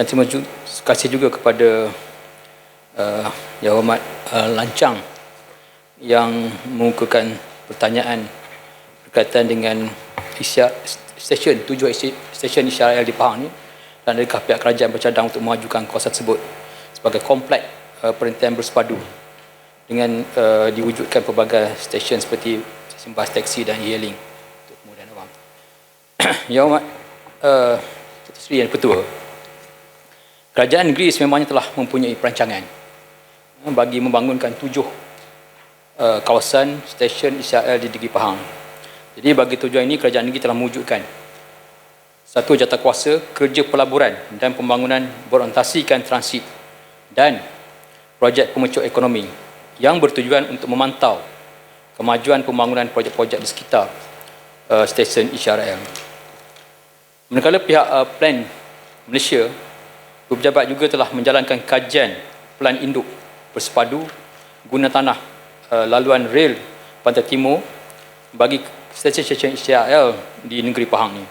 Dan terima kasih juga kepada Yang Hormat Lancang yang mengukuhkan pertanyaan berkaitan dengan stesen 7 stesen ISRL di Pahang ni, dan adakah pihak kerajaan bercadang untuk memajukan kawasan tersebut sebagai kompleks perintahan bersepadu dengan diwujudkan pelbagai stesen seperti stesen bas, taksi dan e-hailing untuk kemudahan awam. Yang Hormat Datuk Seri Yang Ketua, kerajaan negeri sememangnya telah mempunyai perancangan bagi membangunkan 7 kawasan stesen ISRL di negeri Pahang. Jadi bagi tujuan ini, kerajaan negeri telah mewujudkan satu jawatankuasa kerja pelaburan dan pembangunan berorientasikan transit dan projek pemecut ekonomi yang bertujuan untuk memantau kemajuan pembangunan projek-projek di sekitar stesen ISRL. Manakala pihak Plan Malaysia, pejabat juga telah menjalankan kajian Plan Induk Bersepadu guna tanah laluan rel Pantai Timur bagi stesen-stesen ISRL di negeri Pahang ni.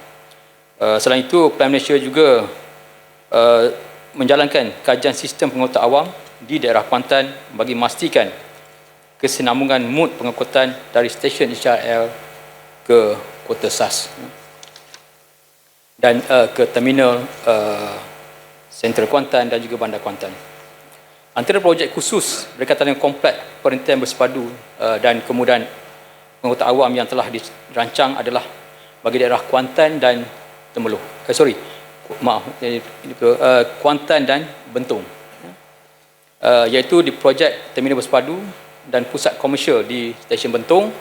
Selain itu, Plan Malaysia juga menjalankan kajian sistem pengangkutan awam di daerah Kuantan bagi memastikan kesinambungan mood pengangkutan dari stesen ISRL ke Kota SAS dan ke terminal Sentral Kuantan dan juga Bandar Kuantan. Antara projek khusus berkaitan dengan kompleks perintahan bersepadu dan kemudahan pengangkutan awam yang telah dirancang adalah bagi daerah Kuantan dan Temerloh. Kuantan dan Bentong. Iaitu di projek terminal bersepadu dan pusat komersial di stesen Bentong,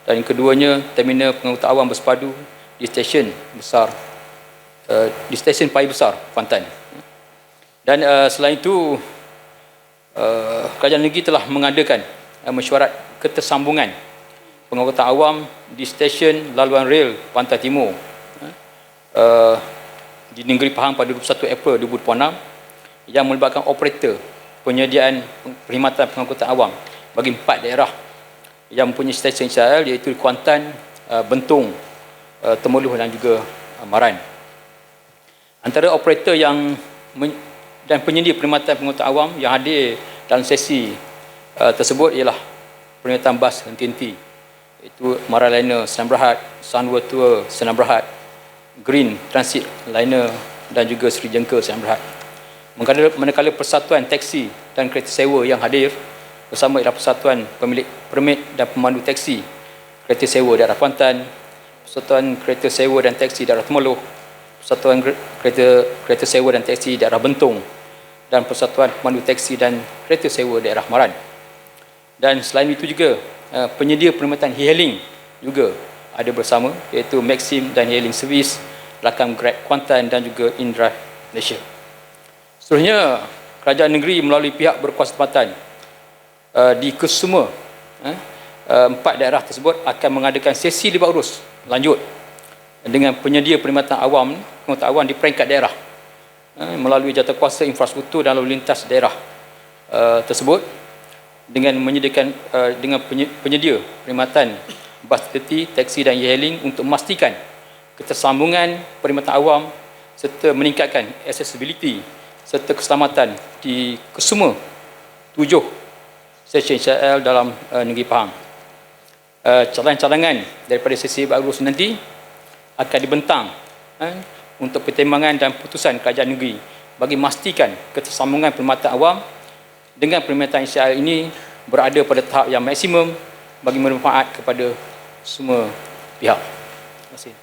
dan yang keduanya terminal pengangkutan awam bersepadu di stesen besar di stesen Paya Besar Kuantan. Dan selain itu, kerajaan negeri telah mengadakan mesyuarat ketersambungan pengangkutan awam di stesen laluan rel Pantai Timur di negeri Pahang pada 21 April 2026 yang melibatkan operator penyediaan perkhidmatan pengangkutan awam bagi 4 daerah yang mempunyai stesen ISRL, iaitu Kuantan, Bentong, Temerloh dan juga Maran. Antara operator dan penyedia perkhidmatan pengangkutan awam yang hadir dalam sesi tersebut ialah perkhidmatan bas henti-henti, iaitu Mara Liner Senang Berhad, Sunworld Tour Senang Berhad, Green Transit Liner dan juga Sri Jengka Senang Berhad. Manakala persatuan taksi dan kereta sewa yang hadir bersama ialah Persatuan Pemilik Permit dan Pemandu Taksi Kereta Sewa daerah Kuantan, Persatuan Kereta Sewa dan Taksi daerah Temerloh, Persatuan Kereta Sewa dan Taksi daerah Bentong, dan Persatuan Pemandu Taksi dan Kereta Sewa daerah Maran. Dan selain itu juga penyedia perkhidmatan e-hailing juga ada bersama, iaitu Maxim dan e-hailing Service, Lakam Grab Kuantan dan juga InDrive Malaysia. Seterusnya, kerajaan negeri melalui pihak berkuasa tempatan di kesemua 4 daerah tersebut akan mengadakan sesi libat urus lanjut dengan penyedia perkhidmatan awam di peringkat daerah melalui jawatankuasa infrastruktur dan lalu lintas daerah tersebut dengan menyediakan dengan penyedia perkhidmatan bas terti, taksi dan e-hailing untuk memastikan ketersambungan perkhidmatan awam serta meningkatkan accessibility serta keselamatan di kesemua 7 stesen ISRL dalam negeri Pahang. Cadangan-cadangan daripada sesi libat urus nanti akan dibentang untuk pertimbangan dan putusan kerajaan negeri bagi memastikan ketersambungan perkhidmatan awam dengan perkhidmatan ISRL ini berada pada tahap yang maksimum bagi bermanfaat kepada semua pihak. Terima kasih.